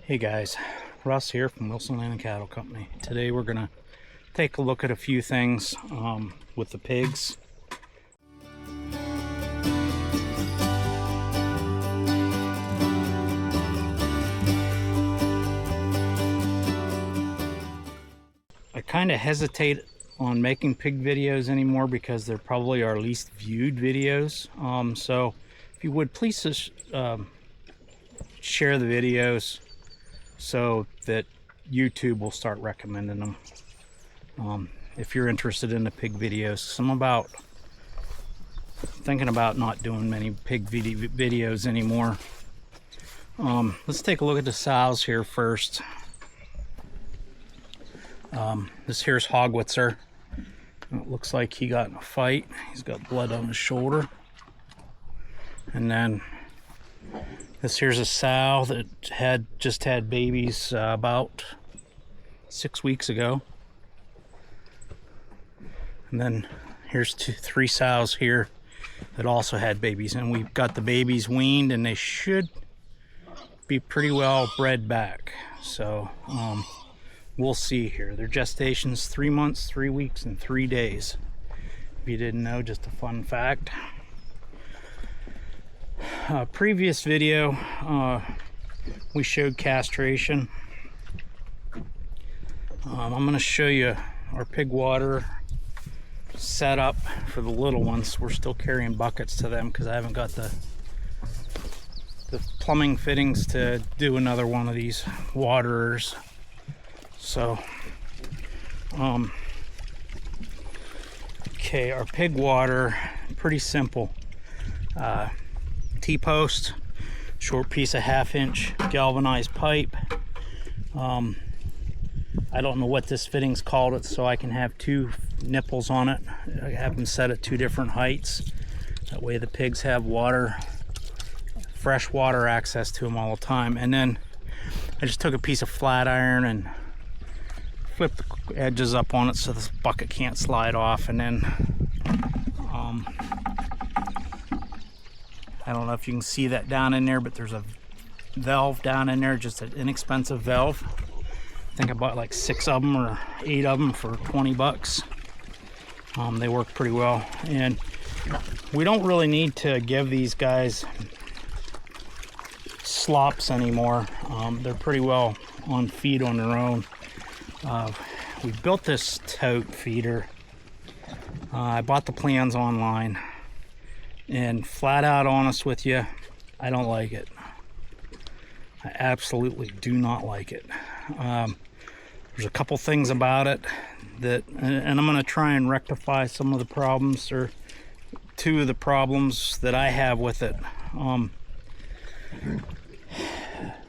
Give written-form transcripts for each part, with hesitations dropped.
Hey guys, Russ here from Wilson Land and Cattle Company. Today we're gonna take a look at a few things with the pigs. I kind of hesitate on making pig videos anymore because they're probably our least viewed videos. So if you would please just share the videos so that YouTube will start recommending them. If you're interested in the pig videos, I'm thinking about not doing many pig videos anymore. Let's take a look at the sows here first. This here's Hogwitzer. It looks like he got in a fight. He's got blood on his shoulder. And then this here's a sow that just had babies about 6 weeks ago. And then here's three sows here that also had babies, and we've got the babies weaned and they should be pretty well bred back. So we'll see here. Their gestation's 3 months, 3 weeks, and 3 days. If you didn't know, just a fun fact. Previous video, we showed castration. I'm going to show you our pig water setup for the little ones. We're still carrying buckets to them because I haven't got the plumbing fittings to do another one of these waterers. So, okay, our pig water, pretty simple. T-post, short piece of 1/2-inch galvanized pipe. I don't know what this fitting's called, it so I can have 2 nipples on it. I have them set at 2 different heights. That way the pigs have water, fresh water access to them all the time. And then I just took a piece of flat iron and flipped the edges up on it so this bucket can't slide off. And then I don't know if you can see that down in there, but there's a valve down in there, just an inexpensive valve. I think I bought like 6 of them or 8 of them for 20 bucks. They work pretty well, and we don't really need to give these guys slops anymore. They're pretty well on feed on their own. We built this Tote Feeder. I bought the plans online, and flat out honest with you, I don't like it. I absolutely do not like it. There's a couple things about it that, and I'm going to try and rectify some of the problems, or 2 of the problems that I have with it.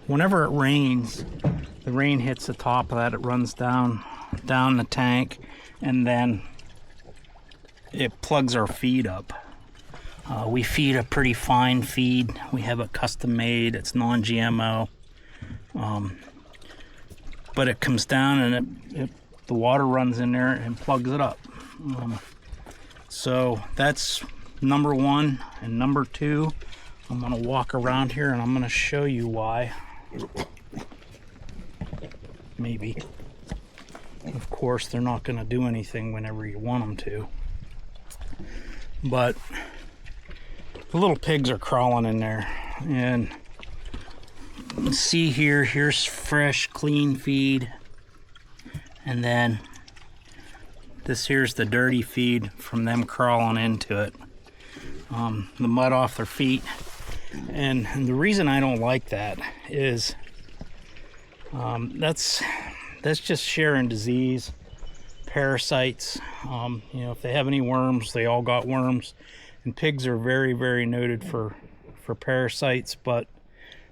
Whenever it rains, the rain hits the top of that, it runs down the tank, and then it plugs our feed up. We feed a pretty fine feed. We have it custom made. It's non-GMO. But it comes down and the water runs in there and plugs it up. So that's number 1. And number 2, I'm going to walk around here and I'm going to show you why. Maybe. Of course, they're not going to do anything whenever you want them to. But the little pigs are crawling in there, and see here's fresh, clean feed, and then this here's the dirty feed from them crawling into it. The mud off their feet, and the reason I don't like that is that's just sharing disease, parasites. You know, if they have any worms, they all got worms. And pigs are very, very noted for parasites, but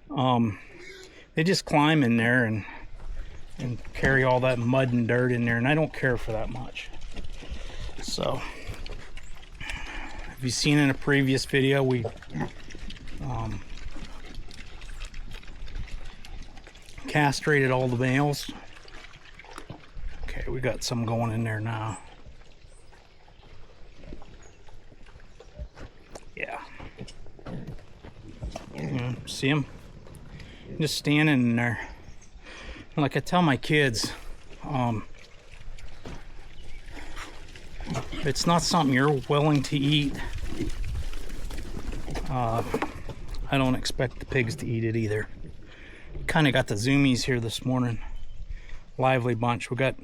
they just climb in there and carry all that mud and dirt in there, and I don't care for that much. So, if you've seen in a previous video, we castrated all the males. Okay, we got some going in there now. Yeah. See them? Just standing in there. Like I tell my kids, if it's not something you're willing to eat, I don't expect the pigs to eat it either. Kind of got the zoomies here this morning. Lively bunch. We got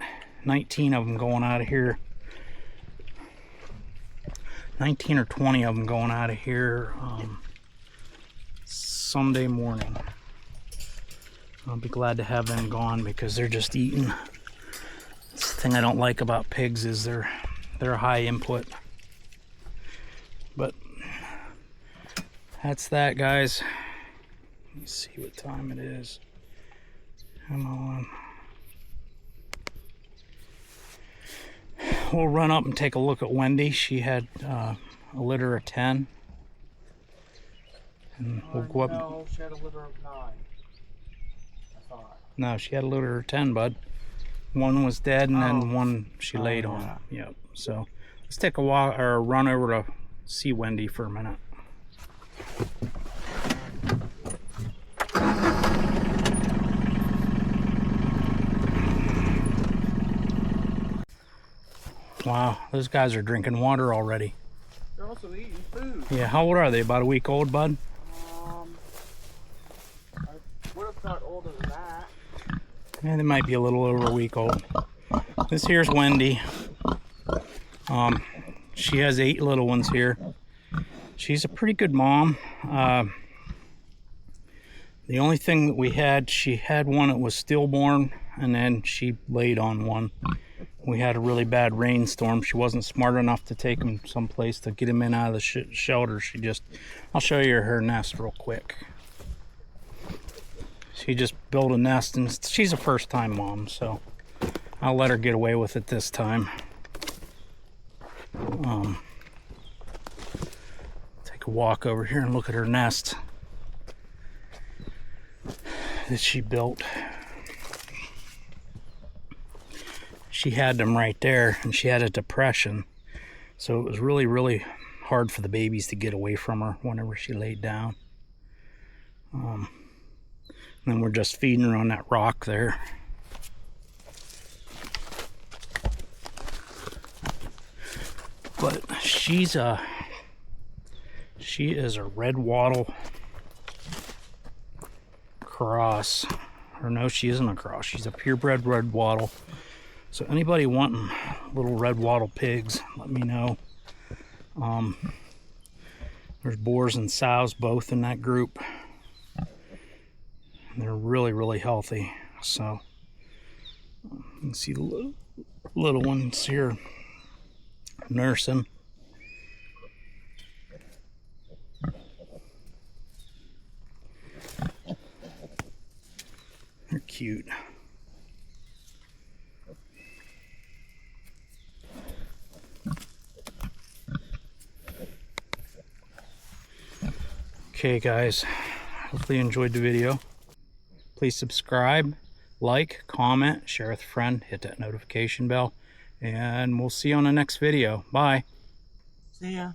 19 of them going out of here. 19 or 20 of them going out of here Sunday morning. I'll be glad to have them gone because they're just eating. That's the thing I don't like about pigs is they're high input. But that's that, guys. Let's see what time it is. Come on. We'll run up and take a look at Wendy. She had a litter of 10. And we'll go up. No, she had a litter of 9. I thought. No, she had a litter of 10, bud. One was dead, and then one she laid on. Yep. So let's take a walk or a run over to see Wendy for a minute. Wow, those guys are drinking water already. They're also eating food. Yeah, how old are they? About a week old, bud? I would have thought older than that. Yeah, they might be a little over a week old. This here's Wendy. She has 8 little ones here. She's a pretty good mom. The only thing that we had, she had one that was stillborn, and then she laid on one. We had a really bad rainstorm. She wasn't smart enough to take him someplace to get him in out of the shelter. I'll show you her nest real quick. She just built a nest, and she's a first-time mom, so I'll let her get away with it this time. Take a walk over here and look at her nest that she built. She had them right there, and she had a depression, so it was really, really hard for the babies to get away from her whenever she laid down. And then we're just feeding her on that rock there. But she is a red wattle cross. Or no, she isn't a cross. She's a purebred red wattle. So anybody wanting little red wattle pigs, let me know. There's boars and sows both in that group. They're really, really healthy. So you can see the little ones here nursing. They're cute. Okay, guys, hopefully you enjoyed the video. Please subscribe, like, comment, share with a friend, hit that notification bell, and we'll see you on the next video. Bye. See ya.